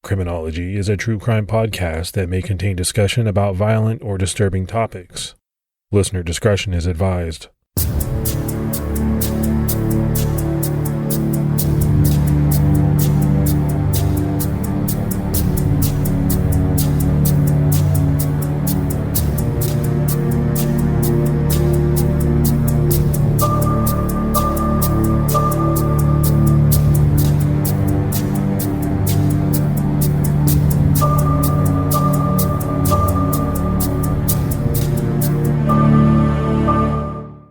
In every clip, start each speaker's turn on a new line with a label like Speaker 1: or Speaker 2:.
Speaker 1: Criminology is a true crime podcast that may contain discussion about violent or disturbing topics. Listener discretion is advised.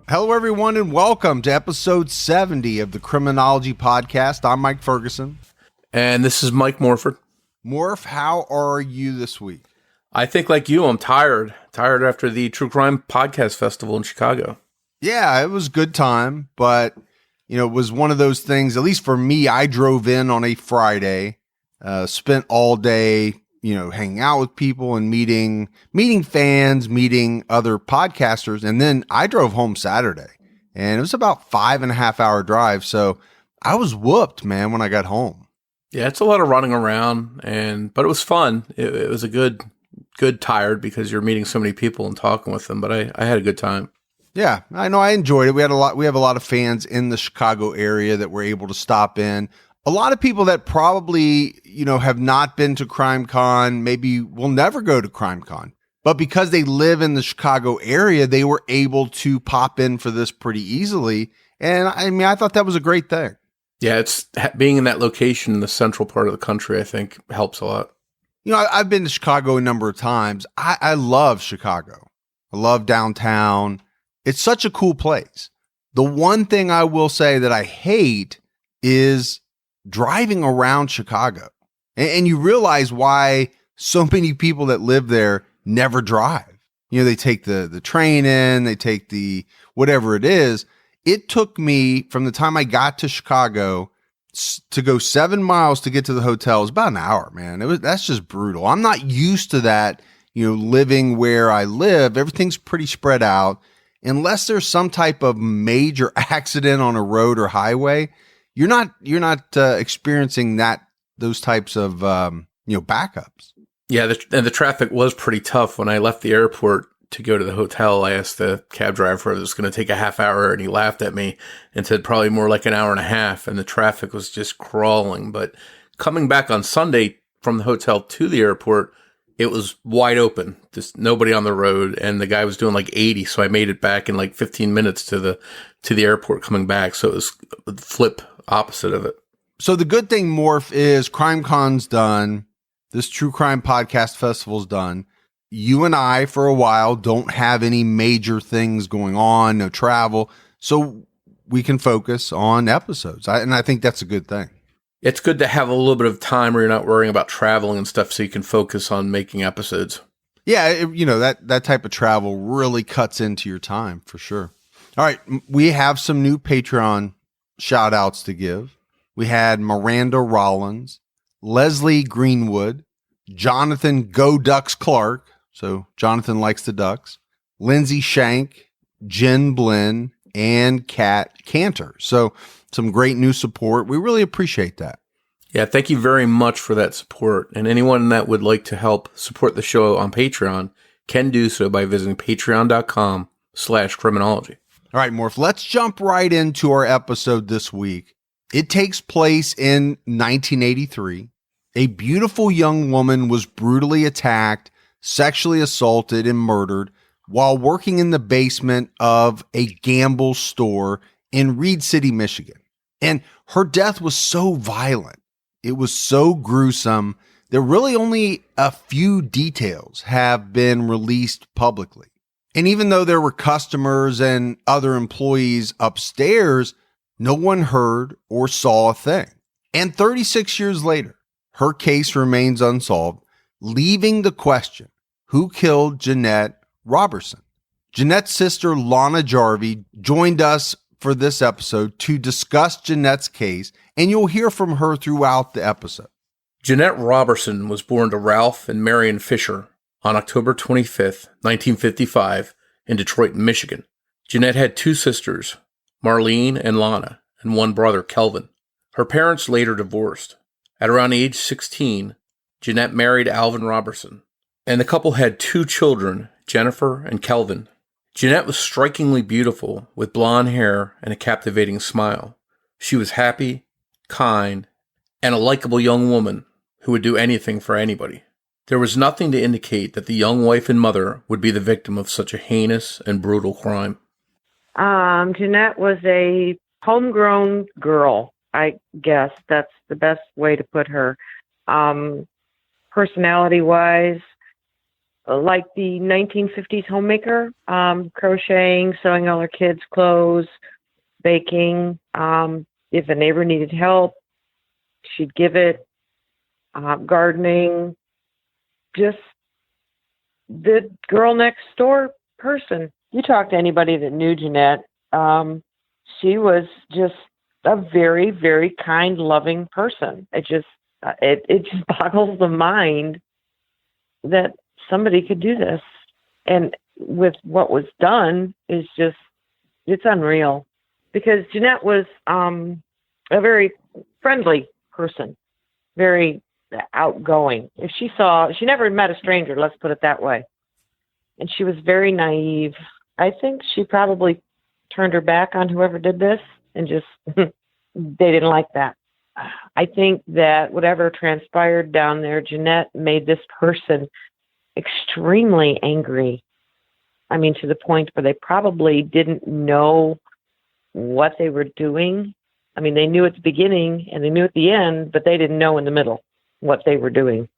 Speaker 2: Hello, everyone, and welcome to episode 70 of the Criminology podcast. I'm Mike Ferguson.
Speaker 3: And this is Mike Morford.
Speaker 2: Morf, how are you this week?
Speaker 3: I think like you, I'm tired. Tired after the True Crime Podcast Festival in Chicago.
Speaker 2: Yeah, it was a good time, but, it was one of those things, at least for me, I drove in on a Friday, spent all day, hanging out with people and meeting fans, meeting other podcasters. And then I drove home Saturday, and it was about 5.5 hour drive. So I was whooped, man, when I got home.
Speaker 3: Yeah, it's a lot of running around, but it was fun. It was a good tired because you're meeting so many people and talking with them. But I had a good time. Yeah,
Speaker 2: I know. I enjoyed it. We have a lot of fans in the Chicago area that were able to stop in. A lot of people that probably, have not been to CrimeCon, maybe will never go to CrimeCon. But because they live in the Chicago area, they were able to pop in for this pretty easily. And I thought that was a great thing.
Speaker 3: Yeah, it's being in that location in the central part of the country, I think, helps a lot.
Speaker 2: I've been to Chicago a number of times. I love Chicago. I love downtown. It's such a cool place. The one thing I will say that I hate is driving around Chicago. And you realize why so many people that live there never drive. They take the train in, they take the whatever it is. It took me from the time I got to Chicago to go 7 miles to get to the hotel. It was about an hour, man. That's just brutal. I'm not used to that, living where I live. Everything's pretty spread out. Unless there's some type of major accident on a road or highway, you're not experiencing those types of backups.
Speaker 3: Yeah, the traffic was pretty tough when I left the airport to go to the hotel. I asked the cab driver if it was going to take a half hour, and he laughed at me and said probably more like an hour and a half. And the traffic was just crawling. But coming back on Sunday from the hotel to the airport, it was wide open, just nobody on the road, and the guy was doing like 80, so I made it back in like 15 minutes to the airport coming back. So it was the flip opposite of it.
Speaker 2: So the good thing, Morph, is CrimeCon's done. This True Crime Podcast Festival's done. You and I, for a while, don't have any major things going on, no travel, so we can focus on episodes. And I think that's a good thing.
Speaker 3: It's good to have a little bit of time where you're not worrying about traveling and stuff so you can focus on making episodes.
Speaker 2: Yeah, that type of travel really cuts into your time for sure. All right, we have some new Patreon shout outs to give. We had Miranda Rollins, Leslie Greenwood, Jonathan Go Ducks Clark, so Jonathan likes the Ducks, Lindsay Shank, Jen Blinn, and Kat Cantor. So some great new support. We really appreciate that.
Speaker 3: Yeah, thank you very much for that support. And anyone that would like to help support the show on Patreon can do so by visiting patreon.com/criminology.
Speaker 2: All right, Morph, let's jump right into our episode this week. It takes place in 1983. A beautiful young woman was brutally attacked, sexually assaulted, and murdered while working in the basement of a gamble store in Reed City, Michigan. And her death was so violent. It was so gruesome that really only a few details have been released publicly. And even though there were customers and other employees upstairs, no one heard or saw a thing. And 36 years later, her case remains unsolved, leaving the question, who killed Janette Roberson? Janette's sister, Lana Jarvie, joined us for this episode to discuss Janette's case, and you'll hear from her throughout the episode.
Speaker 3: Janette Roberson was born to Ralph and Marion Fisher on October 25th, 1955, in Detroit, Michigan. Janette had two sisters, Marlene and Lana, and one brother, Kelvin. Her parents later divorced. At around age 16, Janette married Alvin Roberson, and the couple had 2 children, Jennifer and Kelvin. Janette was strikingly beautiful, with blonde hair and a captivating smile. She was happy, kind, and a likable young woman who would do anything for anybody. There was nothing to indicate that the young wife and mother would be the victim of such a heinous and brutal crime.
Speaker 4: Janette was a homegrown girl, I guess. That's the best way to put her. Personality-wise, like the 1950s homemaker, crocheting, sewing all her kids' clothes, baking. If a neighbor needed help, she'd give it. Gardening. Just the girl next door person. You talk to anybody that knew Janette, she was just a very, very kind, loving person. It just boggles the mind that somebody could do this. And with what was done is just, it's unreal. Because Janette was a very friendly person, very outgoing. If she never met a stranger, let's put it that way. And she was very naive. I think she probably turned her back on whoever did this and just, they didn't like that. I think that whatever transpired down there, Janette made this person extremely angry. I mean, to the point where they probably didn't know what they were doing. I mean, they knew at the beginning and they knew at the end, but they didn't know in the middle what they were doing.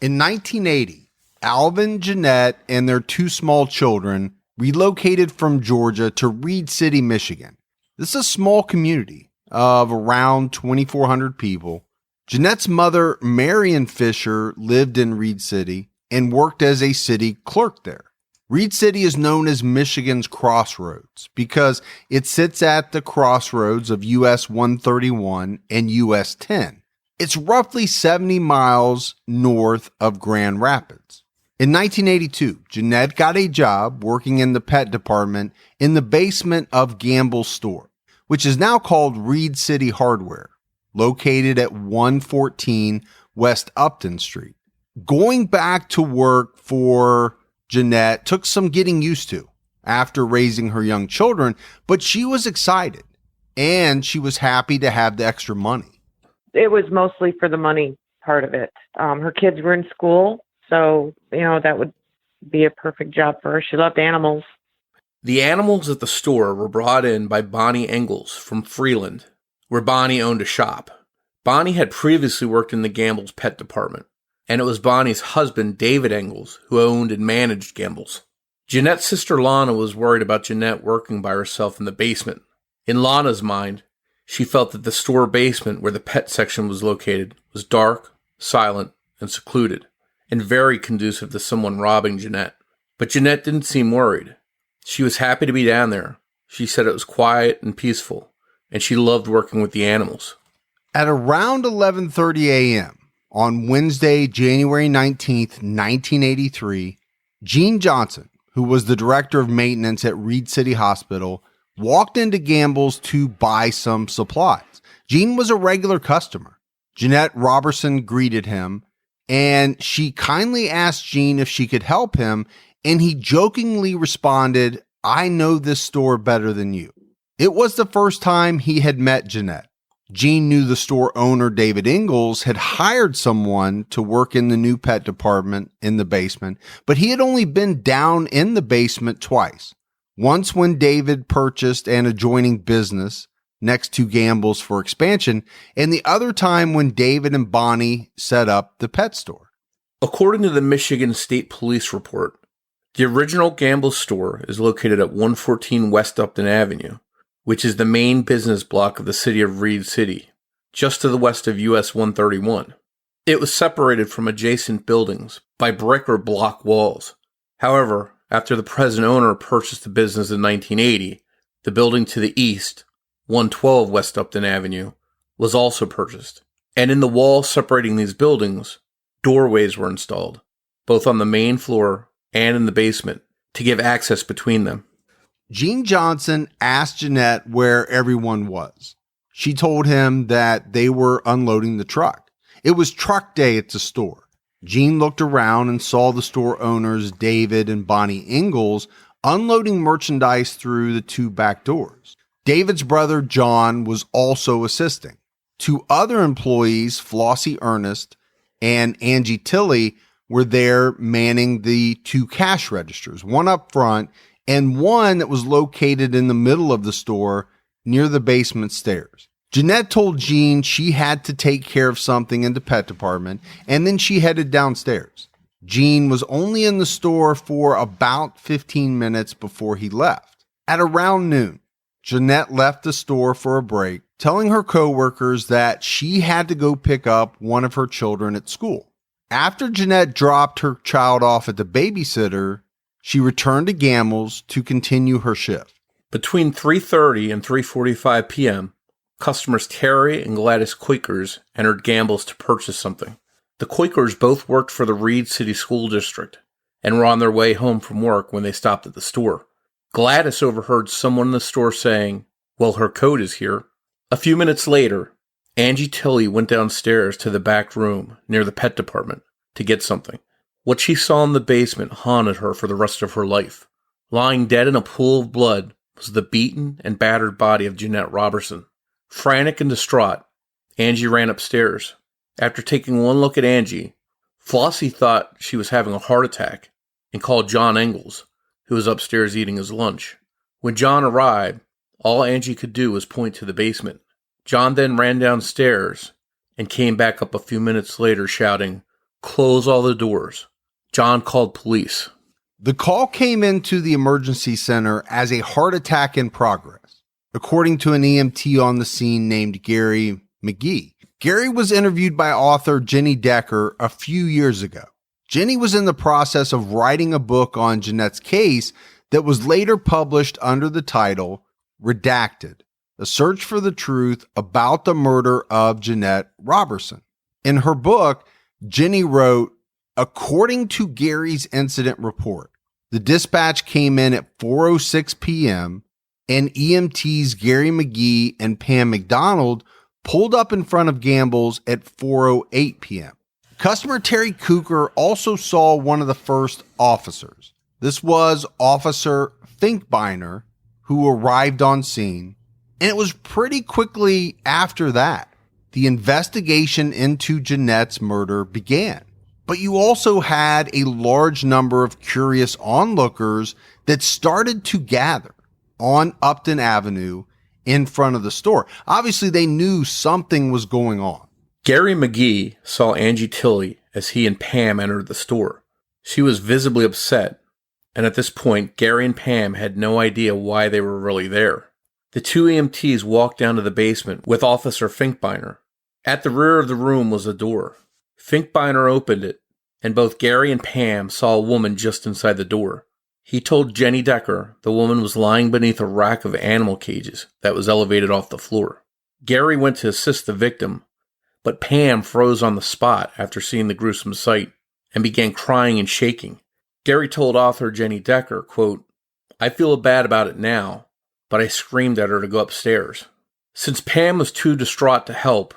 Speaker 2: In 1980, Alvin, Janette, and their 2 small children relocated from Georgia to Reed City, Michigan. This is a small community of around 2,400 people. Janette's mother, Marion Fisher, lived in Reed City and worked as a city clerk there. Reed City is known as Michigan's Crossroads because it sits at the crossroads of US 131 and US 10. It's roughly 70 miles north of Grand Rapids. In 1982, Janette got a job working in the pet department in the basement of Gamble's store, which is now called Reed City Hardware, located at 114 West Upton Street. Going back to work for Janette took some getting used to after raising her young children, but she was excited and she was happy to have the extra money.
Speaker 4: It was mostly for the money part of it. Her kids were in school, so, that would be a perfect job for her. She loved animals.
Speaker 3: The animals at the store were brought in by Bonnie Engels from Freeland, where Bonnie owned a shop. Bonnie had previously worked in the Gamble's pet department, and it was Bonnie's husband, David Engels, who owned and managed Gamble's. Janette's sister Lana was worried about Janette working by herself in the basement. In Lana's mind, she felt that the store basement where the pet section was located was dark, silent, and secluded, and very conducive to someone robbing Janette. But Janette didn't seem worried. She was happy to be down there. She said it was quiet and peaceful, and she loved working with the animals.
Speaker 2: At around 11:30 a.m. on Wednesday, January 19th, 1983, Gene Johnson, who was the director of maintenance at Reed City Hospital, walked into Gamble's to buy some supplies. Gene was a regular customer. Janette Roberson greeted him, and she kindly asked Gene if she could help him, and he jokingly responded, "I know this store better than you." It was the first time he had met Janette. Gene knew the store owner, David Engels, had hired someone to work in the new pet department in the basement, but he had only been down in the basement twice. Once when David purchased an adjoining business next to Gamble's for expansion, and the other time when David and Bonnie set up the pet store.
Speaker 3: According to the Michigan State Police report, the original Gamble's store is located at 114 West Upton Avenue, which is the main business block of the city of Reed City, just to the west of US 131. It was separated from adjacent buildings by brick or block walls. However, after the present owner purchased the business in 1980, the building to the east, 112 West Upton Avenue, was also purchased. And in the wall separating these buildings, doorways were installed, both on the main floor and in the basement, to give access between them.
Speaker 2: Gene Johnson asked Janette where everyone was. She told him that they were unloading the truck. It was truck day at the store. Jean looked around and saw the store owners, David and Bonnie Ingalls, unloading merchandise through the 2 back doors. David's brother, John, was also assisting. 2 other employees, Flossie Ernest and Angie Tilley, were there manning the 2 cash registers, one up front and one that was located in the middle of the store near the basement stairs. Janette told Jean she had to take care of something in the pet department, and then she headed downstairs. Jean was only in the store for about 15 minutes before he left. At around noon, Janette left the store for a break, telling her coworkers that she had to go pick up one of her children at school. After Janette dropped her child off at the babysitter, she returned to Gambles to continue her shift.
Speaker 3: Between 3:30 and 3:45 p.m., customers Terry and Gladys Quakers entered Gambles to purchase something. The Quakers both worked for the Reed City School District and were on their way home from work when they stopped at the store. Gladys overheard someone in the store saying, "Well, her coat is here." A few minutes later, Angie Tilley went downstairs to the back room near the pet department to get something. What she saw in the basement haunted her for the rest of her life. Lying dead in a pool of blood was the beaten and battered body of Janette Roberson. Frantic and distraught, Angie ran upstairs. After taking one look at Angie, Flossie thought she was having a heart attack and called John Ingalls, who was upstairs eating his lunch. When John arrived, all Angie could do was point to the basement. John then ran downstairs and came back up a few minutes later shouting, "Close all the doors." John called police.
Speaker 2: The call came into the emergency center as a heart attack in progress, according to an EMT on the scene named Gary McGee. Gary was interviewed by author Jenny Decker a few years ago. Jenny was in the process of writing a book on Janette's case that was later published under the title Redacted, A Search for the Truth About the Murder of Janette Roberson. In her book, Jenny wrote, according to Gary's incident report, the dispatch came in at 4:06 p.m. and EMTs Gary McGee and Pam McDonald pulled up in front of Gambles at 4:08 p.m. Customer Terry Cooker also saw one of the first officers. This was Officer Finkbeiner, who arrived on scene, and it was pretty quickly after that the investigation into Janette's murder began. But you also had a large number of curious onlookers that started to gather on Upton Avenue in front of the store. Obviously, they knew something was going on.
Speaker 3: Gary McGee saw Angie Tilley as he and Pam entered the store. She was visibly upset, and at this point, Gary and Pam had no idea why they were really there. The 2 EMTs walked down to the basement with Officer Finkbeiner. At the rear of the room was a door. Finkbeiner opened it, and both Gary and Pam saw a woman just inside the door. He told Jenny Decker the woman was lying beneath a rack of animal cages that was elevated off the floor. Gary went to assist the victim, but Pam froze on the spot after seeing the gruesome sight and began crying and shaking. Gary told author Jenny Decker, quote, "I feel bad about it now, but I screamed at her to go upstairs." Since Pam was too distraught to help,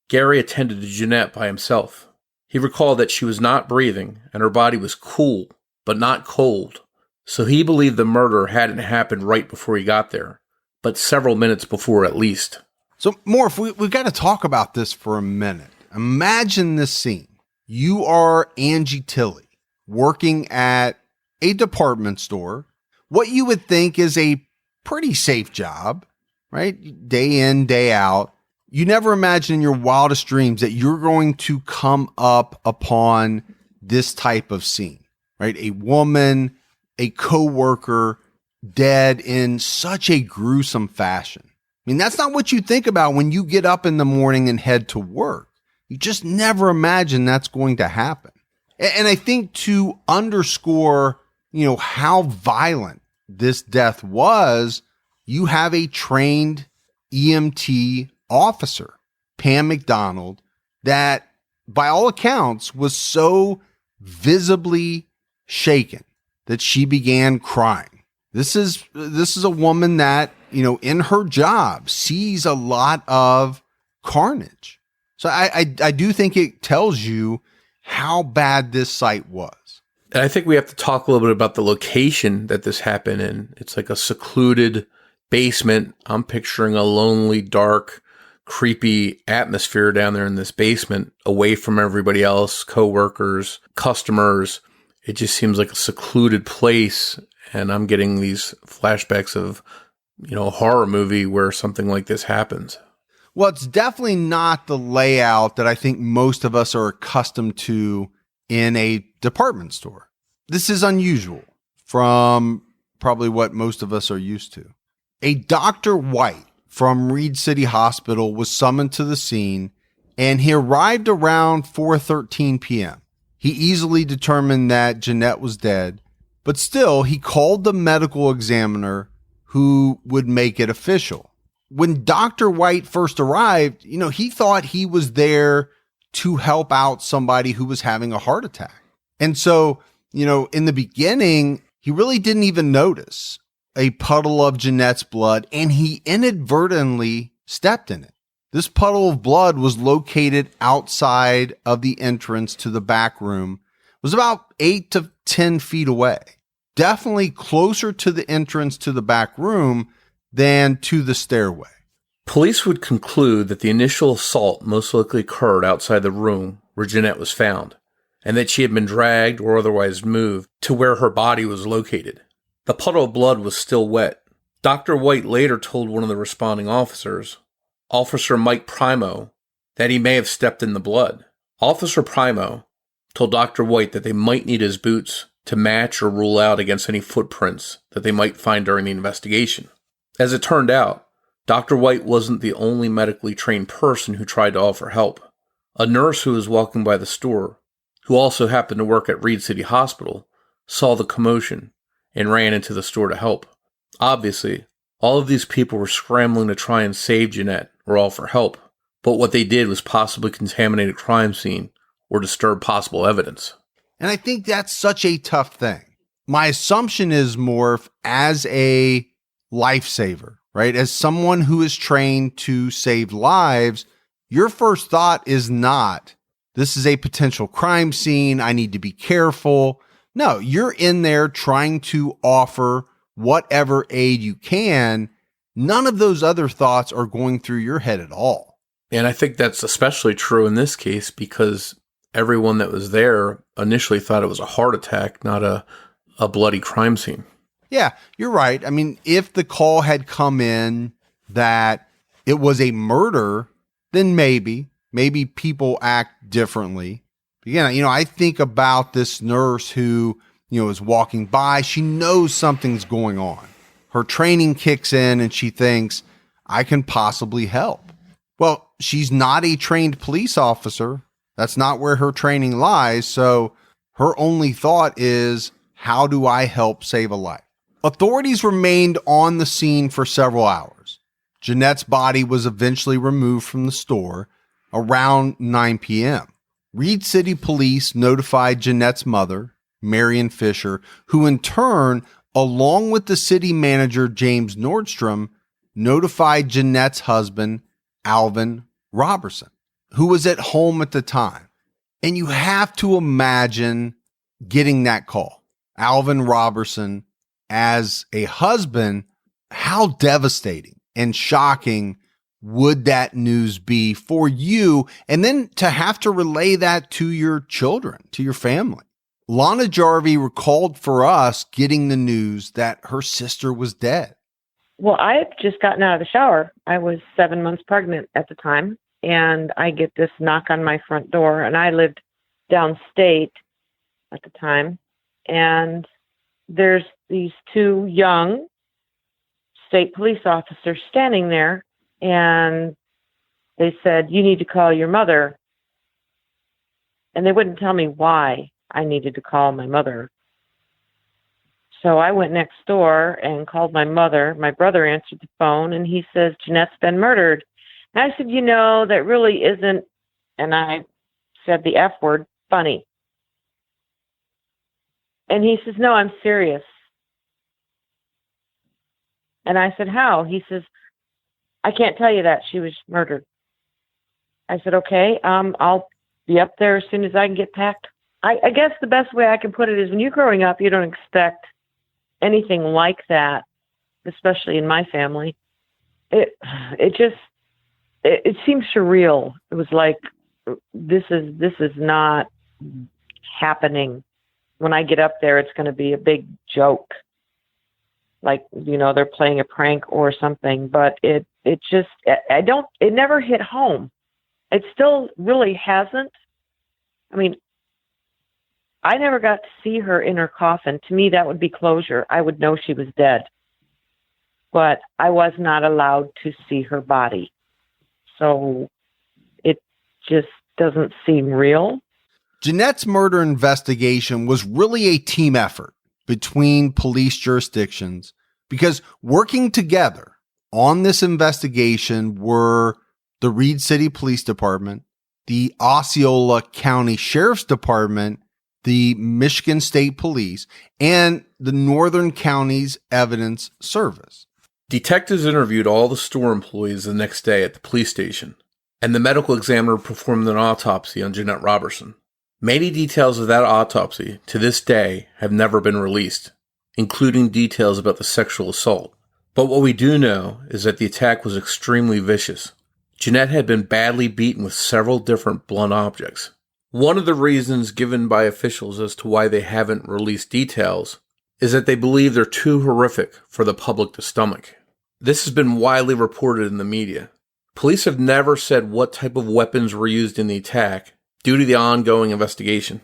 Speaker 3: Gary attended to Janette by himself. He recalled that she was not breathing and her body was cool, but not cold. So he believed the murder hadn't happened right before he got there, but several minutes before at least.
Speaker 2: So, Morph, we've got to talk about this for a minute. Imagine this scene. You are Angie Tilley working at a department store, what you would think is a pretty safe job, right? Day in, day out. You never imagine in your wildest dreams that you're going to come up upon this type of scene, right? A woman, a coworker, dead in such a gruesome fashion. I mean, that's not what you think about when you get up in the morning and head to work. You just never imagine that's going to happen. And I think to underscore, how violent this death was, you have a trained EMT officer, Pam McDonald, that by all accounts was so visibly shaken that she began crying. This is a woman that, in her job sees a lot of carnage. So I do think it tells you how bad this site was.
Speaker 3: And I think we have to talk a little bit about the location that this happened in. It's like a secluded basement. I'm picturing a lonely, dark, creepy atmosphere down there in this basement, away from everybody else, coworkers, customers. It just seems like a secluded place. And I'm getting these flashbacks of, a horror movie where something like this happens.
Speaker 2: Well, it's definitely not the layout that I think most of us are accustomed to in a department store. This is unusual from probably what most of us are used to. A Dr. White from Reed City Hospital was summoned to the scene, and he arrived around 4:13 p.m. He easily determined that Janette was dead, but still he called the medical examiner who would make it official. When Dr. White first arrived, he thought he was there to help out somebody who was having a heart attack. And so, in the beginning, he really didn't even notice a puddle of Janette's blood, and he inadvertently stepped in it. This puddle of blood was located outside of the entrance to the back room. It was about 8 to 10 feet away, definitely closer to the entrance to the back room than to the stairway.
Speaker 3: Police would conclude that the initial assault most likely occurred outside the room where Janette was found, and that she had been dragged or otherwise moved to where her body was located. The puddle of blood was still wet. Dr. White later told one of the responding officers, Officer Mike Primo, that he may have stepped in the blood. Officer Primo told Dr. White that they might need his boots to match or rule out against any footprints that they might find during the investigation. As it turned out, Dr. White wasn't the only medically trained person who tried to offer help. A nurse who was walking by the store, who also happened to work at Reed City Hospital, saw the commotion and ran into the store to help. Obviously, all of these people were scrambling to try and save Janette or offer help, but what they did was possibly contaminate a crime scene or disturb possible evidence.
Speaker 2: And I think that's such a tough thing. My assumption is, Morf, as a lifesaver, right? As someone who is trained to save lives, your first thought is not, this is a potential crime scene, I need to be careful. No, you're in there trying to offer whatever aid you can. None of those other thoughts are going through your head at all.
Speaker 3: And I think that's especially true in this case because everyone that was there initially thought it was a heart attack, not a bloody crime scene.
Speaker 2: Yeah, you're right. I mean, if the call had come in that it was a murder, then maybe people act differently. Again, I think about this nurse who, is walking by. She knows something's going on. Her training kicks in and she thinks, I can possibly help. Well, she's not a trained police officer. That's not where her training lies. So her only thought is, how do I help save a life? Authorities remained on the scene for several hours. Janette's body was eventually removed from the store around 9 p.m. Reed City Police notified Janette's mother, Marion Fisher, who in turn, along with the city manager, James Nordstrom, notified Janette's husband, Alvin Roberson, who was at home at the time. And you have to imagine getting that call. Alvin Roberson, as a husband, how devastating and shocking would that news be for you? And then to have to relay that to your children, to your family. Lana Jarvie recalled for us getting the news that her sister was dead.
Speaker 4: Well, I had just gotten out of the shower. I was 7 months pregnant at the time, and I get this knock on my front door, and I lived downstate at the time, and there's these two young state police officers standing there, and they said, you need to call your mother. And they wouldn't tell me why I needed to call my mother. So I went next door and called my mother. My brother answered the phone, and he says, Janette's been murdered. And I said, that really isn't, and I said the F word, funny. And he says, no, I'm serious. And I said, how? He says, I can't tell you that. She was murdered. I said, okay, I'll be up there as soon as I can get packed. I guess the best way I can put it is when you're growing up, you don't expect anything like that, especially in my family. It seems surreal. It was like, this is not happening. When I get up there, it's going to be a big joke. Like, they're playing a prank or something, but it never hit home. It still really hasn't. I mean, I never got to see her in her coffin. To me, that would be closure. I would know she was dead. But I was not allowed to see her body. So it just doesn't seem real.
Speaker 2: Janette's murder investigation was really a team effort between police jurisdictions, because working together on this investigation were the Reed City Police Department, the Osceola County Sheriff's Department, the Michigan State Police, and the Northern Counties Evidence Service.
Speaker 3: Detectives interviewed all the store employees the next day at the police station, and the medical examiner performed an autopsy on Janette Roberson. Many details of that autopsy, to this day, have never been released, including details about the sexual assault. But what we do know is that the attack was extremely vicious. Janette had been badly beaten with several different blunt objects. One of the reasons given by officials as to why they haven't released details is that they believe they're too horrific for the public to stomach. This has been widely reported in the media. Police have never said what type of weapons were used in the attack due to the ongoing investigation.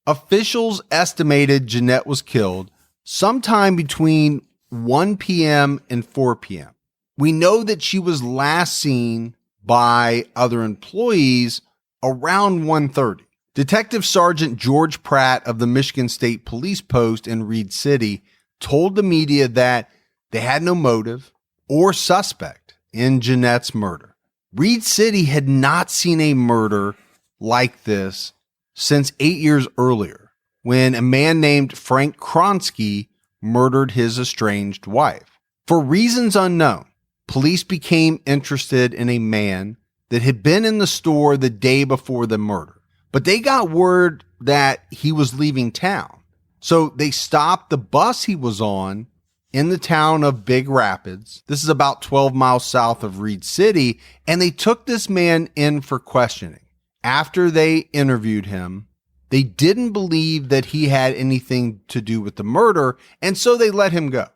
Speaker 2: Officials estimated Janette was killed sometime between 1 p.m. and 4 p.m. We know that she was last seen by other employees around 1:30. Detective Sergeant George Pratt of the Michigan State Police Post in Reed City told the media that they had no motive or suspect in Janette's murder. Reed City had not seen a murder like this since 8 years earlier, when a man named Frank Kronsky murdered his estranged wife. For reasons unknown, police became interested in a man that had been in the store the day before the murder. But they got word that he was leaving town. So they stopped the bus he was on in the town of Big Rapids. This is about 12 miles south of Reed City. And they took this man in for questioning. After they interviewed him, they didn't believe that he had anything to do with the murder. And so they let him go.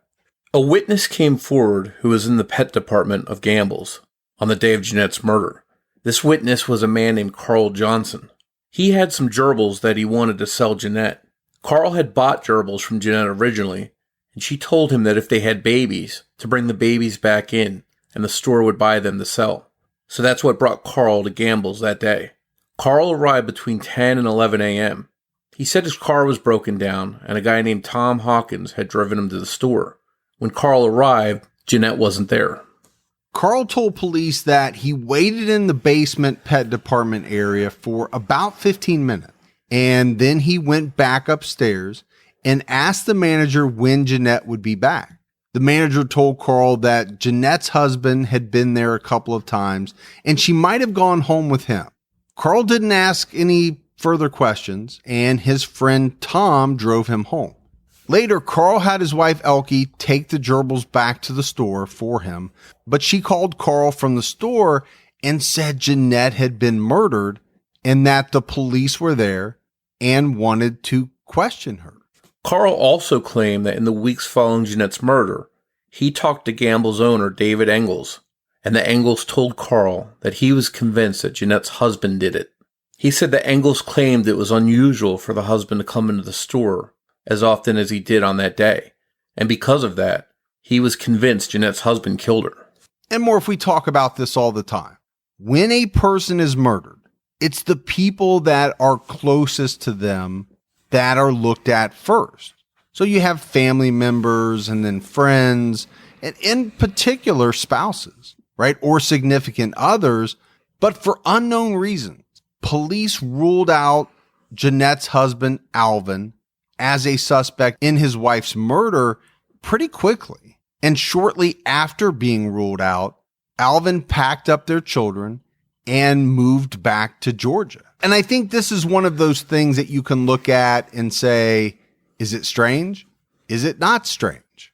Speaker 3: A witness came forward who was in the pet department of Gambles on the day of Janette's murder. This witness was a man named Carl Johnson. He had some gerbils that he wanted to sell Janette. Carl had bought gerbils from Janette originally, and she told him that if they had babies, to bring the babies back in, and the store would buy them to sell. So that's what brought Carl to Gambles that day. Carl arrived between 10 and 11 a.m. He said his car was broken down, and a guy named Tom Hawkins had driven him to the store. When Carl arrived, Janette wasn't there.
Speaker 2: Carl told police that he waited in the basement pet department area for about 15 minutes, and then he went back upstairs and asked the manager when Janette would be back. The manager told Carl that Janette's husband had been there a couple of times and she might have gone home with him. Carl didn't ask any further questions, and his friend Tom drove him home. Later, Carl had his wife Elke take the gerbils back to the store for him, but she called Carl from the store and said Janette had been murdered and that the police were there and wanted to question her.
Speaker 3: Carl also claimed that in the weeks following Janette's murder, he talked to Gamble's owner, David Engels, and the Engels told Carl that he was convinced that Janette's husband did it. He said that Engels claimed it was unusual for the husband to come into the store as often as he did on that day, and because of that, he was convinced Janette's husband killed her.
Speaker 2: And more, if we talk about this all the time. When a person is murdered, it's the people that are closest to them that are looked at first. So you have family members and then friends, and in particular spouses, right? Or significant others. But for unknown reasons, police ruled out Janette's husband, Alvin, as a suspect in his wife's murder pretty quickly. And shortly after being ruled out, Alvin packed up their children and moved back to Georgia. And I think this is one of those things that you can look at and say, is it strange? Is it not strange?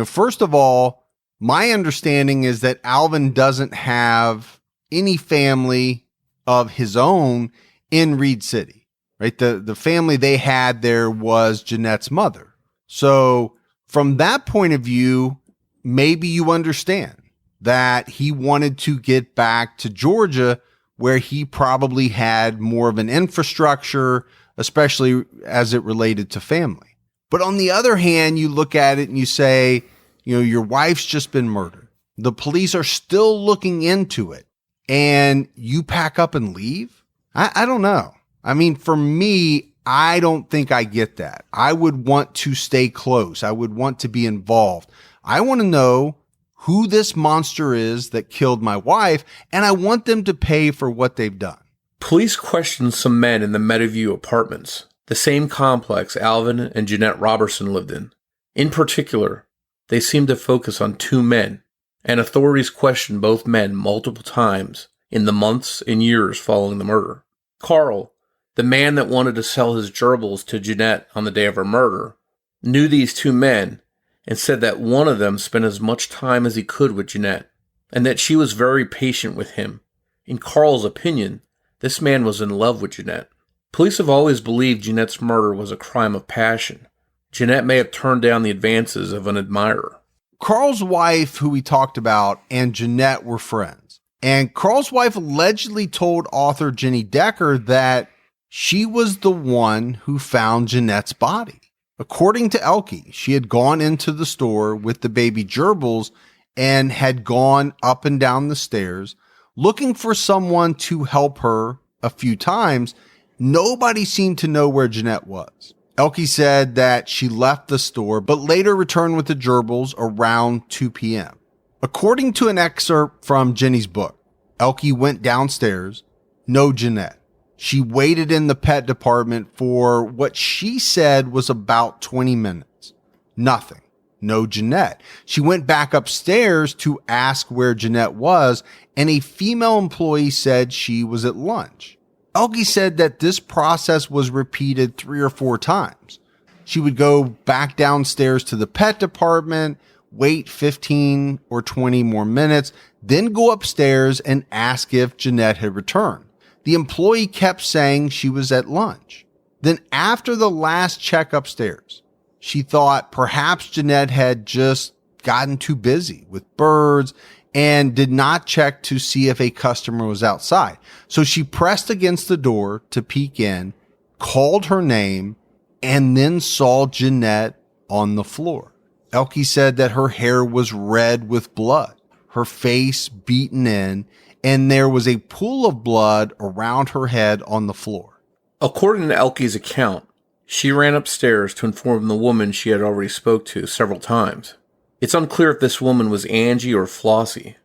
Speaker 2: First of all, my understanding is that Alvin doesn't have any family of his own in Reed City, right? The family they had there was Janette's mother. So from that point of view, maybe you understand that he wanted to get back to Georgia, where he probably had more of an infrastructure, especially as it related to family. But on the other hand, you look at it and you say, your wife's just been murdered. The police are still looking into it, and you pack up and leave? I don't know. I mean, for me, I don't think I get that. I would want to stay close. I would want to be involved. I want to know who this monster is that killed my wife, and I want them to pay for what they've done.
Speaker 3: Police questioned some men in the Meadowview apartments, the same complex Alvin and Janette Roberson lived in. In particular, they seemed to focus on two men, and authorities questioned both men multiple times in the months and years following the murder. Carl, the man that wanted to sell his gerbils to Janette on the day of her murder, knew these two men and said that one of them spent as much time as he could with Janette, and that she was very patient with him. In Carl's opinion, this man was in love with Janette. Police have always believed Janette's murder was a crime of passion. Janette may have turned down the advances of an admirer.
Speaker 2: Carl's wife, who we talked about, and Janette were friends. And Carl's wife allegedly told author Jenny Decker that she was the one who found Janette's body. According to Elke, she had gone into the store with the baby gerbils and had gone up and down the stairs looking for someone to help her a few times. Nobody seemed to know where Janette was. Elke said that she left the store, but later returned with the gerbils around 2 p.m. According to an excerpt from Jenny's book, Elke went downstairs, no Janette. She waited in the pet department for what she said was about 20 minutes. Nothing. No Janette. She went back upstairs to ask where Janette was, and a female employee said she was at lunch. Elke said that this process was repeated 3 or 4 times. She would go back downstairs to the pet department, wait 15 or 20 more minutes, then go upstairs and ask if Janette had returned. The employee kept saying she was at lunch. Then after the last check upstairs, she thought perhaps Janette had just gotten too busy with birds and did not check to see if a customer was outside. So she pressed against the door to peek in, called her name, and then saw Janette on the floor. Elke said that her hair was red with blood, her face beaten in, and there was a pool of blood around her head on the floor.
Speaker 3: According to Elke's account, she ran upstairs to inform the woman she had already spoke to several times. It's unclear if this woman was Angie or Flossie.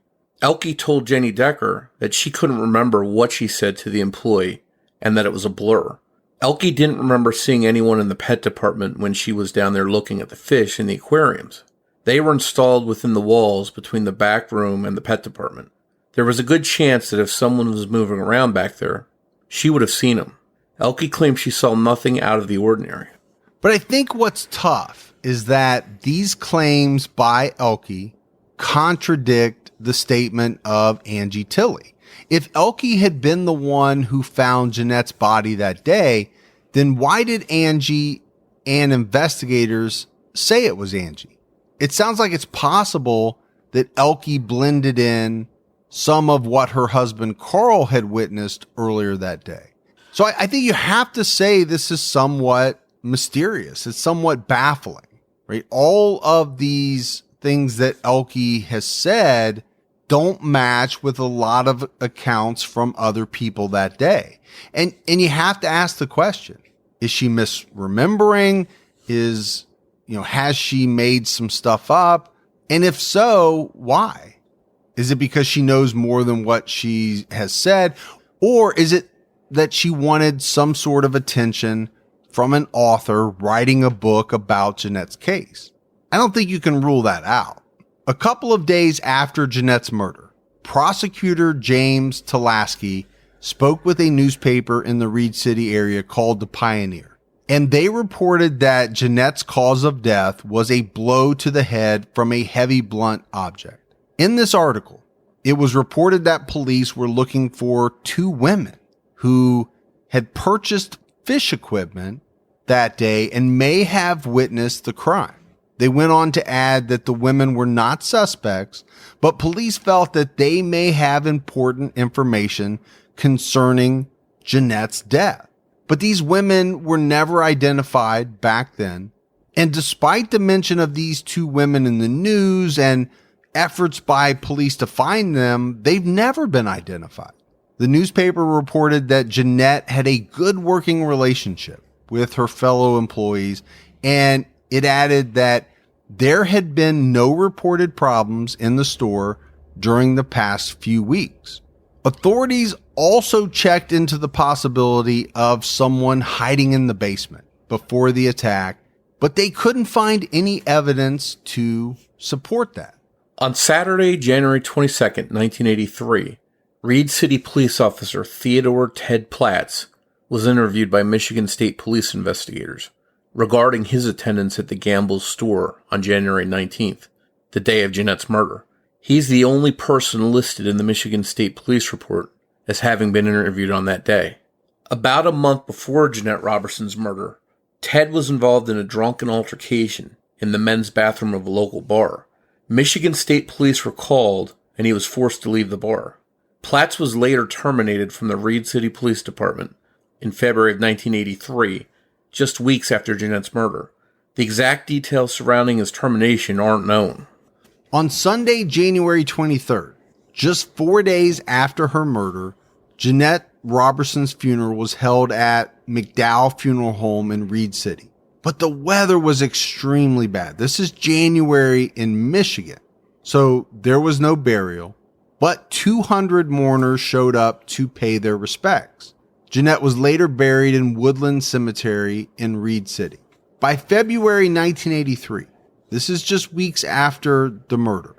Speaker 3: Elke told Jenny Decker that she couldn't remember what she said to the employee and that it was a blur. Elke didn't remember seeing anyone in the pet department when she was down there looking at the fish in the aquariums. They were installed within the walls between the back room and the pet department. There was a good chance that if someone was moving around back there, she would have seen him. Elke claimed she saw nothing out of the ordinary.
Speaker 2: But I think what's tough is that these claims by Elke contradict the statement of Angie Tilley. If Elke had been the one who found Janette's body that day, then why did Angie and investigators say it was Angie? It sounds like it's possible that Elke blended in some of what her husband Carl had witnessed earlier that day. So I think you have to say this is somewhat mysterious. It's somewhat baffling, right? All of these things that Elke has said don't match with a lot of accounts from other people that day. And you have to ask the question, is she misremembering? Has she made some stuff up? And if so, why? Is it because she knows more than what she has said? Or is it that she wanted some sort of attention from an author writing a book about Janette's case? I don't think you can rule that out. A couple of days after Janette's murder, Prosecutor James Talaski spoke with a newspaper in the Reed City area called The Pioneer, and they reported that Janette's cause of death was a blow to the head from a heavy blunt object. In this article, it was reported that police were looking for two women who had purchased fish equipment that day and may have witnessed the crime. They went on to add that the women were not suspects, but police felt that they may have important information concerning Janette's death. But these women were never identified back then. And despite the mention of these two women in the news and efforts by police to find them, they've never been identified. The newspaper reported that Janette had a good working relationship with her fellow employees, and it added that there had been no reported problems in the store during the past few weeks. Authorities also checked into the possibility of someone hiding in the basement before the attack, but they couldn't find any evidence to support that.
Speaker 3: On Saturday, January 22nd, 1983, Reed City police officer Theodore Ted Platts was interviewed by Michigan State police investigators regarding his attendance at the Gamble's store on January 19th, the day of Janette's murder. He's the only person listed in the Michigan State Police report as having been interviewed on that day. About a month before Janette Roberson's murder, Ted was involved in a drunken altercation in the men's bathroom of a local bar. Michigan State Police were called, and he was forced to leave the bar. Platts was later terminated from the Reed City Police Department in February of 1983, just weeks after Janette's murder. The exact details surrounding his termination aren't known.
Speaker 2: On Sunday, January 23rd, just 4 days after her murder, Janette Roberson's funeral was held at McDowell Funeral Home in Reed City. But the weather was extremely bad. This is January in Michigan, so there was no burial, but 200 mourners showed up to pay their respects. Janette was later buried in Woodland Cemetery in Reed City. By February 1983, this is just weeks after the murder,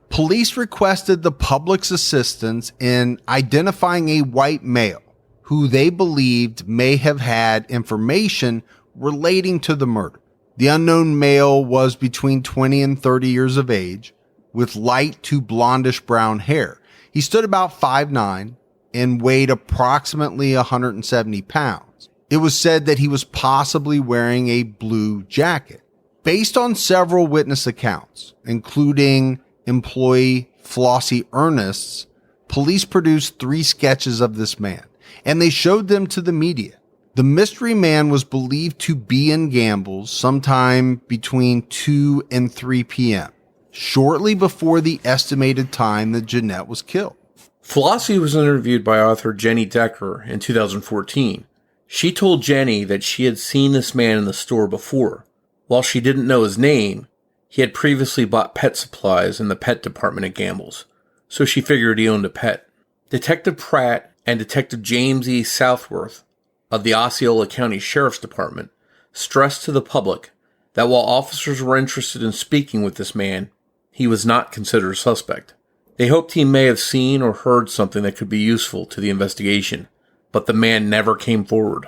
Speaker 2: police requested the public's assistance in identifying a white male who they believed may have had information relating to the murder. The unknown male was between 20 and 30 years of age with light to blondish brown hair. He stood about 5'9" and weighed approximately 170 pounds. It was said that he was possibly wearing a blue jacket. Based on several witness accounts, including employee Flossie Ernest's, police produced 3 sketches of this man, and they showed them to the media. The mystery man was believed to be in Gamble's sometime between 2 and 3 p.m., shortly before the estimated time that Janette was killed.
Speaker 3: Flossie was interviewed by author Jenny Decker in 2014. She told Jenny that she had seen this man in the store before. While she didn't know his name, he had previously bought pet supplies in the pet department at Gamble's, so she figured he owned a pet. Detective Pratt and Detective James E. Southworth of the Osceola County Sheriff's Department stressed to the public that while officers were interested in speaking with this man, he was not considered a suspect. They hoped he may have seen or heard something that could be useful to the investigation, but the man never came forward.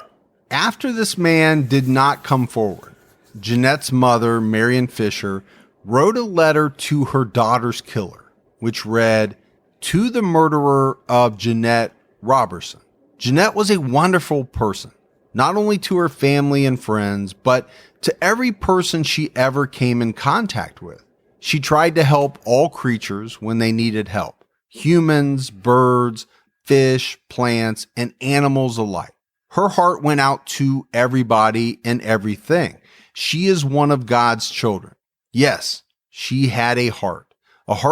Speaker 2: After this man did not come forward, Janette's mother, Marion Fisher, wrote a letter to her daughter's killer, which read, "To the murderer of Janette Roberson." Janette was a wonderful person, not only to her family and friends, but to every person she ever came in contact with. She tried to help all creatures when they needed help, humans, birds, fish, plants, and animals alike. Her heart went out to everybody and everything. She is one of God's children. Yes, she had a heart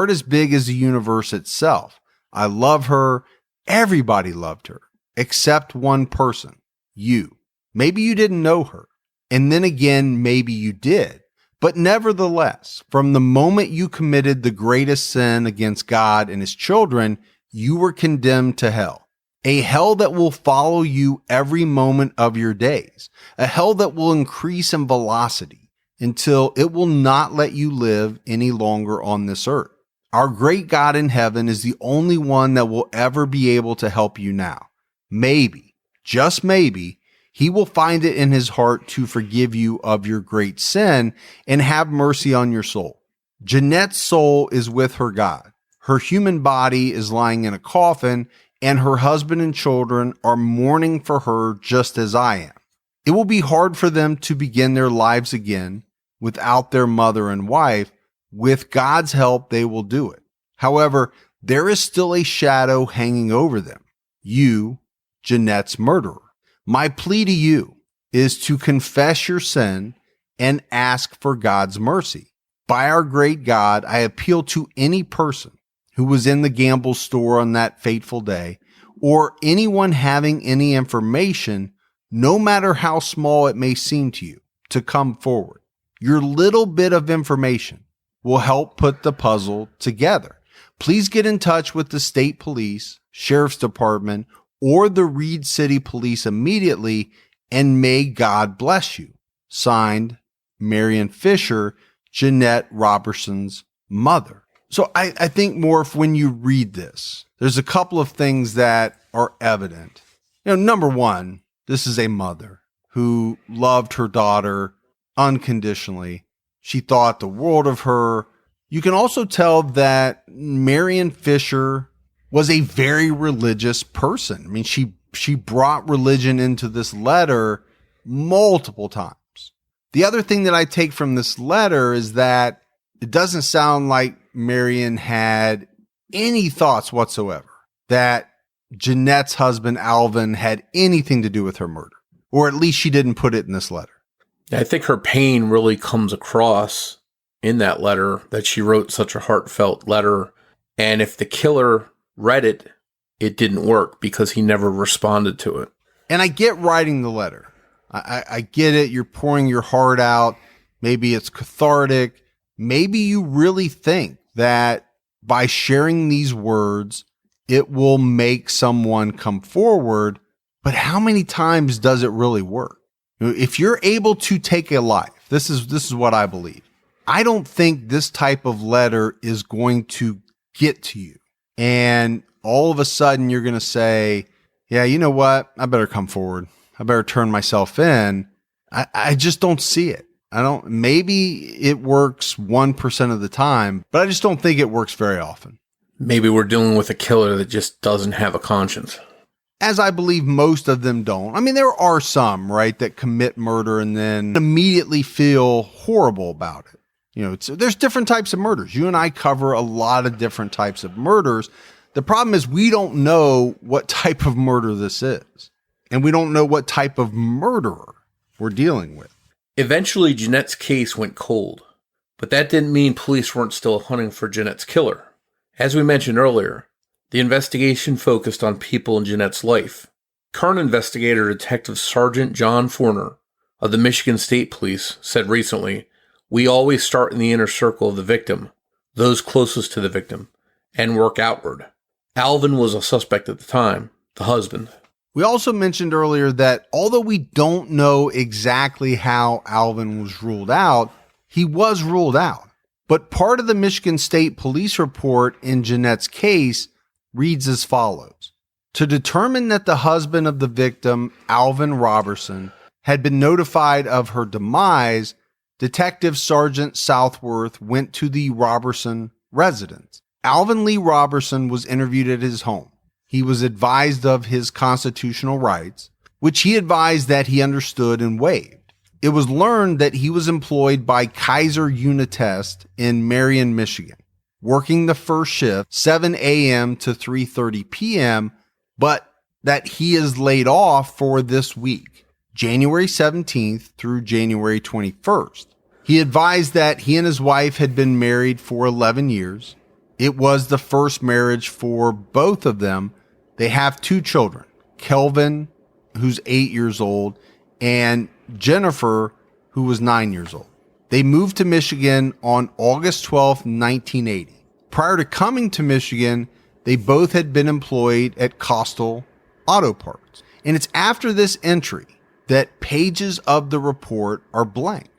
Speaker 2: as big as the universe itself. I love her. Everybody loved her, except one person, you. Maybe you didn't know her. And then again, maybe you did. But nevertheless, from the moment you committed the greatest sin against God and his children, you were condemned to hell. A hell that will follow you every moment of your days. A hell that will increase in velocity until it will not let you live any longer on this earth. Our great God in heaven is the only one that will ever be able to help you now. Maybe, just maybe, he will find it in his heart to forgive you of your great sin and have mercy on your soul. Janette's soul is with her God. Her human body is lying in a coffin, and her husband and children are mourning for her just as I am. It will be hard for them to begin their lives again without their mother and wife. With God's help, they will do it. However, there is still a shadow hanging over them. You, Janette's murderer. My plea to you is to confess your sin and ask for God's mercy. By our great God, I appeal to any person who was in the gamble store on that fateful day, or anyone having any information, no matter how small it may seem to you, to come forward. Your little bit of information will help put the puzzle together. Please get in touch with the state police, sheriff's department, or the Reed City Police immediately, and may God bless you. Signed, Marion Fisher, Janette Roberson's mother. So I think, Morf, when you read this, there's a couple of things that are evident. Number one, this is a mother who loved her daughter unconditionally. She thought the world of her. You can also tell that Marion Fisher was a very religious person. I mean, she brought religion into this letter multiple times. The other thing that I take from this letter is that it doesn't sound like Marion had any thoughts whatsoever that Janette's husband, Alvin, had anything to do with her murder, or at least she didn't put it in this letter.
Speaker 3: I think her pain really comes across in that letter, that she wrote such a heartfelt letter. And if the killer read it, it didn't work because he never responded to it.
Speaker 2: And I get writing the letter. I get it. You're pouring your heart out. Maybe it's cathartic. Maybe you really think that by sharing these words, it will make someone come forward. But how many times does it really work? If you're able to take a life, this is what I believe. I don't think this type of letter is going to get to you. And all of a sudden you're going to say, yeah, you know what? I better come forward. I better turn myself in. I just don't see it. Maybe it works 1% of the time, but I just don't think it works very often.
Speaker 3: Maybe we're dealing with a killer that just doesn't have a conscience.
Speaker 2: As I believe most of them don't. I mean, there are some, right, that commit murder and then immediately feel horrible about it. There's different types of murders. You and I cover a lot of different types of murders. The problem is we don't know what type of murder this is. And we don't know what type of murderer we're dealing with.
Speaker 3: Eventually, Janette's case went cold. But that didn't mean police weren't still hunting for Janette's killer. As we mentioned earlier, the investigation focused on people in Janette's life. Current investigator Detective Sergeant John Forner of the Michigan State Police said recently, "We always start in the inner circle of the victim, those closest to the victim, and work outward." Alvin was a suspect at the time, the husband.
Speaker 2: We also mentioned earlier that although we don't know exactly how Alvin was ruled out, he was ruled out. But part of the Michigan State Police report in Janette's case reads as follows. To determine that the husband of the victim, Alvin Roberson, had been notified of her demise, Detective Sergeant Southworth went to the Roberson residence. Alvin Lee Roberson was interviewed at his home. He was advised of his constitutional rights, which he advised that he understood and waived. It was learned that he was employed by Kaiser Unitest in Marion, Michigan, working the first shift, 7 a.m. to 3:30 p.m., but that he is laid off for this week, January 17th through January 21st. He advised that he and his wife had been married for 11 years. It was the first marriage for both of them. They have 2 children, Kelvin, who's 8 years old, and Jennifer, who was 9 years old. They moved to Michigan on August 12, 1980. Prior to coming to Michigan, they both had been employed at Coastal Auto Parts. And it's after this entry that pages of the report are blank.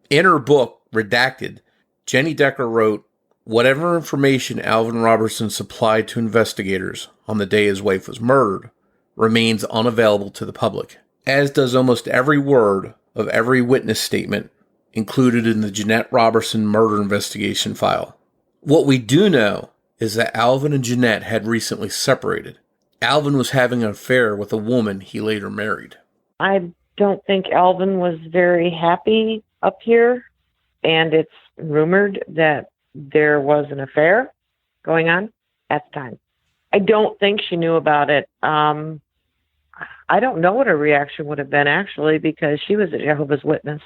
Speaker 3: In her book, Redacted, Jenny Decker wrote, Whatever information Alvin Roberson supplied to investigators on the day his wife was murdered remains unavailable to the public, as does almost every word of every witness statement included in the Janette Roberson murder investigation file. What we do know is that Alvin and Janette had recently separated. Alvin was having an affair with a woman he later married.
Speaker 4: I don't think Alvin was very happy up here, and it's rumored that there was an affair going on at the time. I don't think she knew about it. I don't know what her reaction would have been, actually, because she was a Jehovah's Witness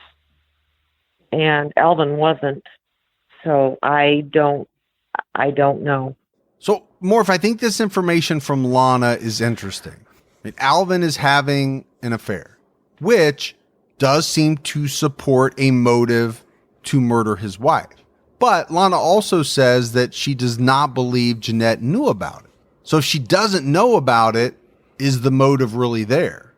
Speaker 4: and Alvin wasn't. So I don't know.
Speaker 2: So, Morf, I think this information from Lana is interesting. Alvin is having an affair, which does seem to support a motive to murder his wife. But Lana also says that she does not believe Janette knew about it. So if she doesn't know about it, is the motive really there?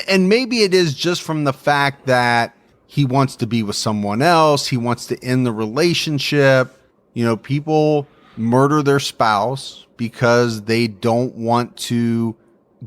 Speaker 2: And maybe it is just from the fact that he wants to be with someone else. He wants to end the relationship. You know, people murder their spouse because they don't want to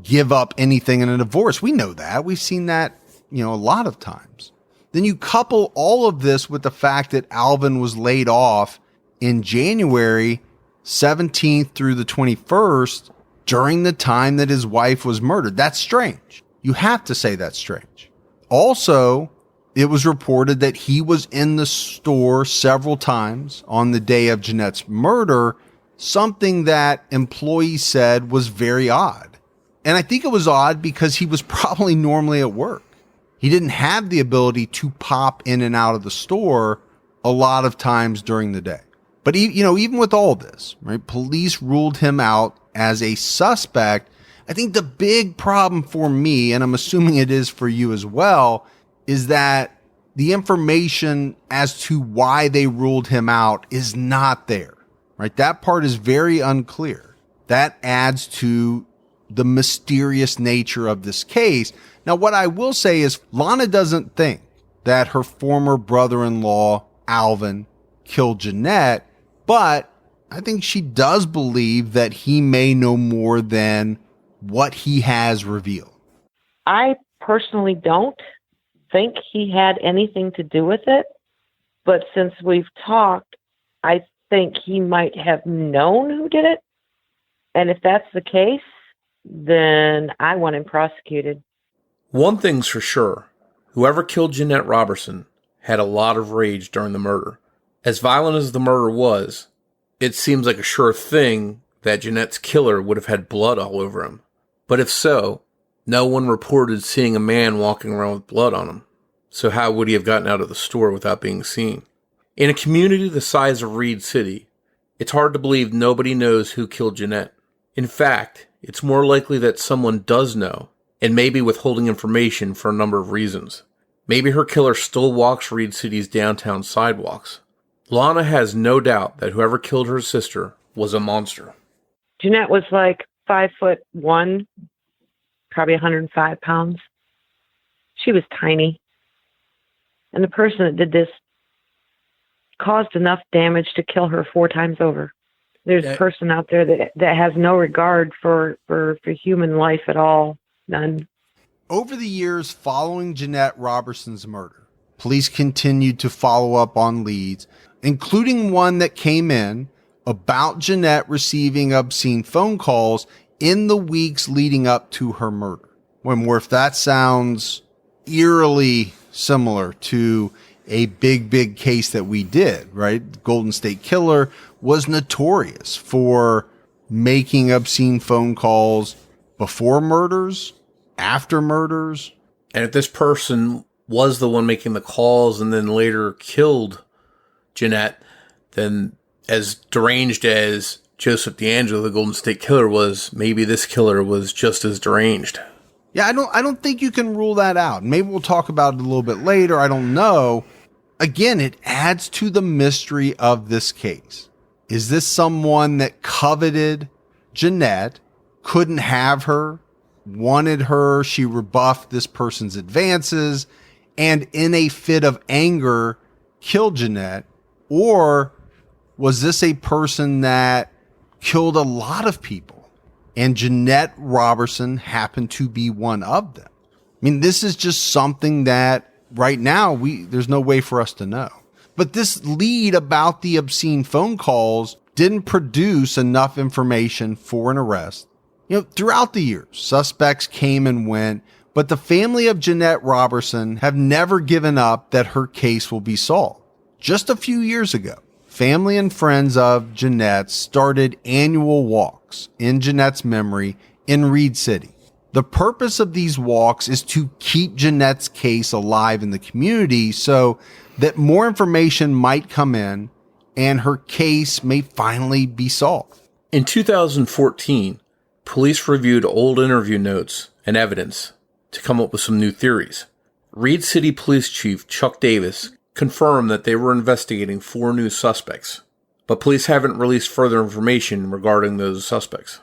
Speaker 2: give up anything in a divorce. We know that. We've seen that, a lot of times. Then you couple all of this with the fact that Alvin was laid off in January 17th through the 21st during the time that his wife was murdered. That's strange. You have to say that's strange. Also, it was reported that he was in the store several times on the day of Janette's murder, something that employees said was very odd. And I think it was odd because he was probably normally at work. He didn't have the ability to pop in and out of the store a lot of times during the day. But even with all this, right, police ruled him out as a suspect. I think the big problem for me, and I'm assuming it is for you as well, is that the information as to why they ruled him out is not there, right? That part is very unclear. That adds to the mysterious nature of this case. Now, what I will say is Lana doesn't think that her former brother-in-law, Alvin, killed Janette, but I think she does believe that he may know more than what he has revealed.
Speaker 4: I personally don't think he had anything to do with it, but since we've talked, I think he might have known who did it. And if that's the case, then I want him prosecuted.
Speaker 3: One thing's for sure, whoever killed Janette Roberson had a lot of rage during the murder. As violent as the murder was, it seems like a sure thing that Janette's killer would have had blood all over him. But if so, no one reported seeing a man walking around with blood on him. So how would he have gotten out of the store without being seen? In a community the size of Reed City, it's hard to believe nobody knows who killed Janette. In fact, it's more likely that someone does know, and may be withholding information for a number of reasons. Maybe her killer still walks Reed City's downtown sidewalks. Lana has no doubt that whoever killed her sister was a monster.
Speaker 4: Janette was like 5'1", probably 105 pounds. She was tiny. And the person that did this caused enough damage to kill her 4 times over. There's a person out there that has no regard for human life at all. None.
Speaker 2: Over the years following Janette Roberson's murder, police continued to follow up on leads, including one that came in about Janette receiving obscene phone calls in the weeks leading up to her murder. If that sounds eerily similar to a big case that we did, right? The Golden State Killer was notorious for making obscene phone calls before murders, after murders.
Speaker 3: And if this person was the one making the calls and then later killed Janette, then as deranged as Joseph D'Angelo, the Golden State Killer, was, maybe this killer was just as deranged.
Speaker 2: Yeah, I don't think you can rule that out. Maybe we'll talk about it a little bit later. I don't know. Again, it adds to the mystery of this case. Is this someone that coveted Janette, couldn't have her, wanted her, she rebuffed this person's advances, and in a fit of anger killed Janette? Or Was this a person that killed a lot of people? And Janette Roberson happened to be one of them. I mean, this is just something that right now there's no way for us to know. But this lead about the obscene phone calls didn't produce enough information for an arrest. Throughout the years, suspects came and went, but the family of Janette Roberson have never given up that her case will be solved. Just a few years ago, family and friends of Janette started annual walks in Janette's memory in Reed City. The purpose of these walks is to keep Janette's case alive in the community so that more information might come in and her case may finally be solved.
Speaker 3: In 2014, police reviewed old interview notes and evidence to come up with some new theories. Reed City Police Chief Chuck Davis confirmed that they were investigating 4 new suspects, but police haven't released further information regarding those suspects.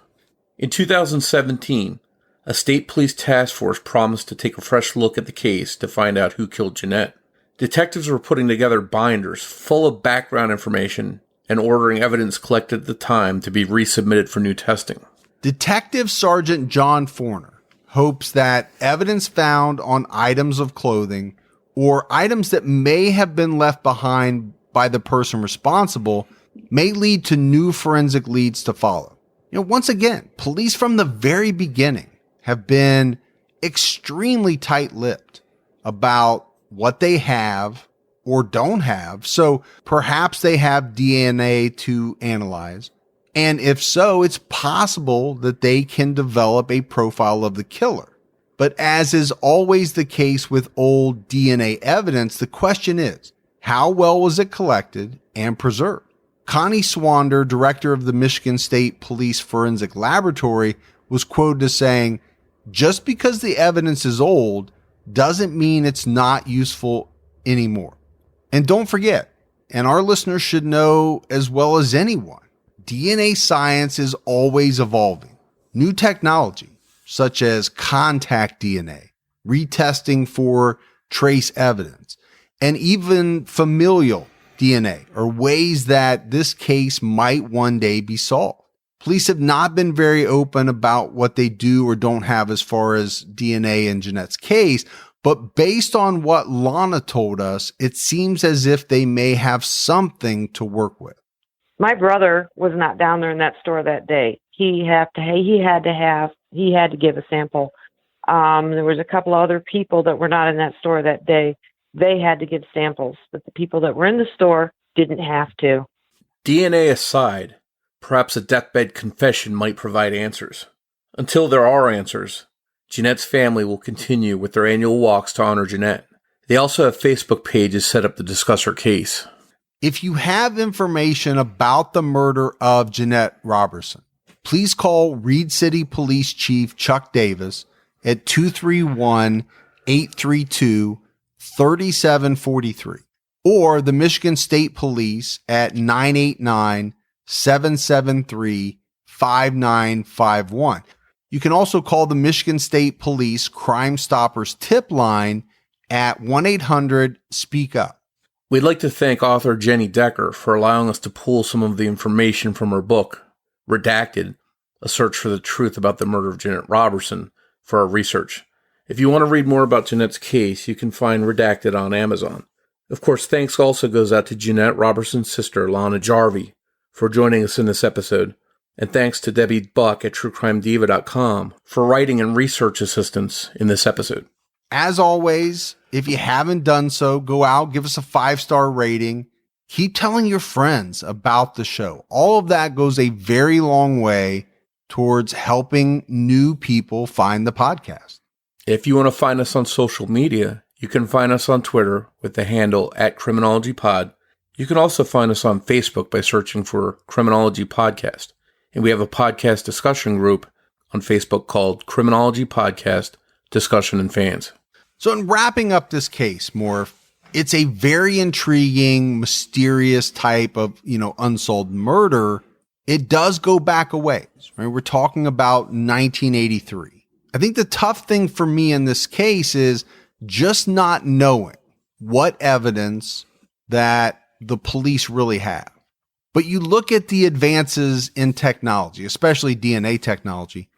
Speaker 3: In 2017, a state police task force promised to take a fresh look at the case to find out who killed Janette. Detectives were putting together binders full of background information and ordering evidence collected at the time to be resubmitted for new testing.
Speaker 2: Detective Sergeant John Forner hopes that evidence found on items of clothing or items that may have been left behind by the person responsible may lead to new forensic leads to follow. Once again, police from the very beginning have been extremely tight-lipped about what they have or don't have. So perhaps they have DNA to analyze. And if so, it's possible that they can develop a profile of the killer. But as is always the case with old DNA evidence, the question is, how well was it collected and preserved? Connie Swander, director of the Michigan State Police Forensic Laboratory, was quoted as saying, "Just because the evidence is old doesn't mean it's not useful anymore." And don't forget, and our listeners should know as well as anyone, DNA science is always evolving. New technology, such as contact DNA, retesting for trace evidence, and even familial DNA are ways that this case might one day be solved. Police have not been very open about what they do or don't have as far as DNA in Janette's case, but based on what Lana told us, it seems as if they may have something to work with.
Speaker 4: My brother was not down there in that store that day. He had to give a sample. There was a couple other people that were not in that store that day. They had to give samples, but the people that were in the store didn't have to.
Speaker 3: DNA aside, perhaps a deathbed confession might provide answers. Until there are answers, Janette's family will continue with their annual walks to honor Janette. They also have Facebook pages set up to discuss her case.
Speaker 2: If you have information about the murder of Janette Roberson, please call Reed City Police Chief Chuck Davis at 231-832-3743 or the Michigan State Police at 989-773-5951. You can also call the Michigan State Police Crime Stoppers tip line at 1-800-SPEAK-UP.
Speaker 3: We'd like to thank author Jenny Decker for allowing us to pull some of the information from her book, Redacted, A Search for the Truth About the Murder of Janette Roberson, for our research. If you want to read more about Janette's case, you can find Redacted on Amazon. Of course, thanks also goes out to Janette Roberson's sister, Lana Jarvie, for joining us in this episode. And thanks to Debbie Buck at TrueCrimeDiva.com for writing and research assistance in this episode.
Speaker 2: As always, if you haven't done so, go out, give us a 5-star rating. Keep telling your friends about the show. All of that goes a very long way towards helping new people find the podcast.
Speaker 3: If you want to find us on social media, you can find us on Twitter with the handle @CriminologyPod. You can also find us on Facebook by searching for Criminology Podcast. And we have a podcast discussion group on Facebook called Criminology Podcast Discussion and Fans.
Speaker 2: So in wrapping up this case, Morf, it's a very intriguing, mysterious type of, unsolved murder. It does go back a ways, right? We're talking about 1983. I think the tough thing for me in this case is just not knowing what evidence that the police really have. But you look at the advances in technology, especially DNA technology,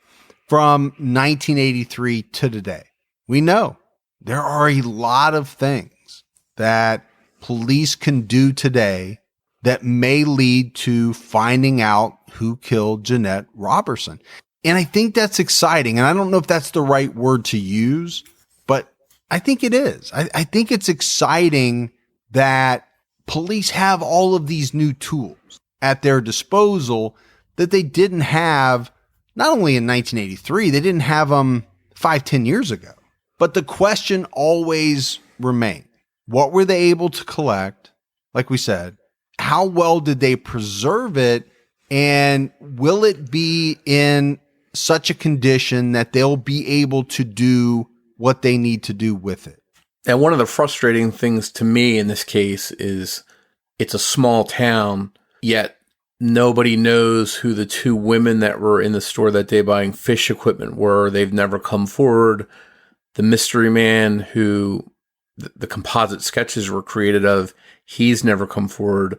Speaker 2: from 1983 to today. We know there are a lot of things that police can do today that may lead to finding out who killed Janette Roberson. And I think that's exciting. And I don't know if that's the right word to use, but I think it is. I think it's exciting that police have all of these new tools at their disposal that they didn't have not only in 1983, they didn't have them 5-10 years ago. But the question always remained, what were they able to collect? Like we said, how well did they preserve it? And will it be in such a condition that they'll be able to do what they need to do with it?
Speaker 3: And one of the frustrating things to me in this case is it's a small town, yet nobody knows who the two women that were in the store that day buying fish equipment were. They've never come forward. The mystery man who the composite sketches were created of, he's never come forward.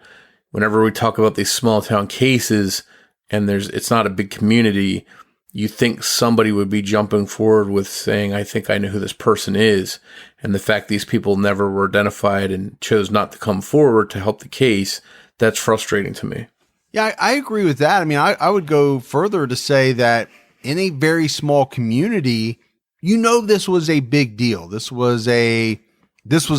Speaker 3: Whenever we talk about these small town cases and it's not a big community, you think somebody would be jumping forward with saying, I think I know who this person is. And the fact these people never were identified and chose not to come forward to help the case, that's frustrating to me.
Speaker 2: Yeah, I agree with that. I mean, I would go further to say that in a very small community, this was a big deal. This was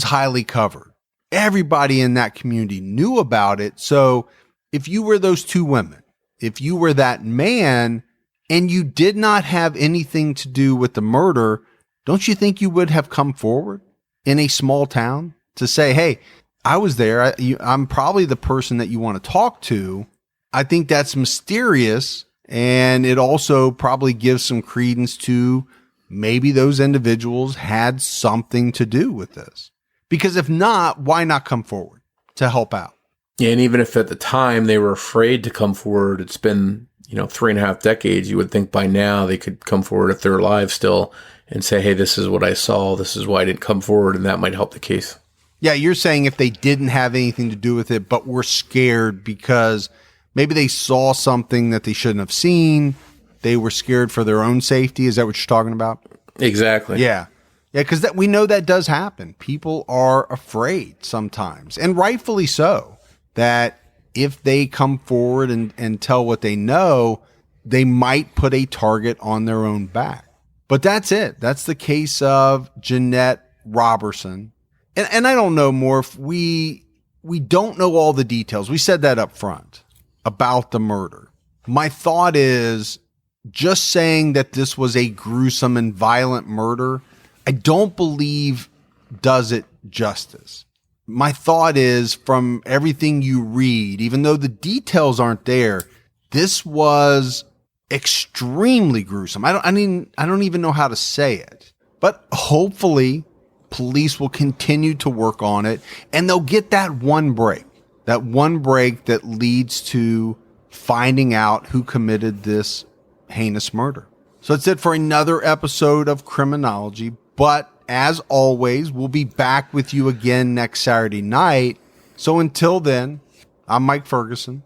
Speaker 2: highly covered. Everybody in that community knew about it. So if you were those two women, if you were that man and you did not have anything to do with the murder, don't you think you would have come forward in a small town to say, hey, I was there. I'm probably the person that you want to talk to. I think that's mysterious, and it also probably gives some credence to maybe those individuals had something to do with this. Because if not, why not come forward to help out?
Speaker 3: Yeah, and even if at the time they were afraid to come forward, it's been 3.5 decades. You would think by now they could come forward if they're alive still and say, hey, this is what I saw. This is why I didn't come forward, and that might help the case.
Speaker 2: Yeah, you're saying if they didn't have anything to do with it, but were scared because maybe they saw something that they shouldn't have seen. They were scared for their own safety. Is that what you're talking about?
Speaker 3: Exactly.
Speaker 2: Yeah. Yeah, because we know that does happen. People are afraid sometimes, and rightfully so, that if they come forward and tell what they know, they might put a target on their own back. But that's it. That's the case of Janette Roberson. And I don't know, Morf, we don't know all the details. We said that up front about the murder. My thought is just saying that this was a gruesome and violent murder, I don't believe does it justice. My thought is, from everything you read, even though the details aren't there, this was extremely gruesome. I don't even know how to say it, but hopefully police will continue to work on it and they'll get that one break that leads to finding out who committed this heinous murder. So that's it for another episode of Criminology. But as always, we'll be back with you again next Saturday night. So until then, I'm Mike Ferguson.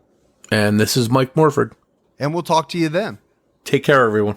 Speaker 3: And this is Mike Morford.
Speaker 2: And we'll talk to you then.
Speaker 3: Take care, everyone.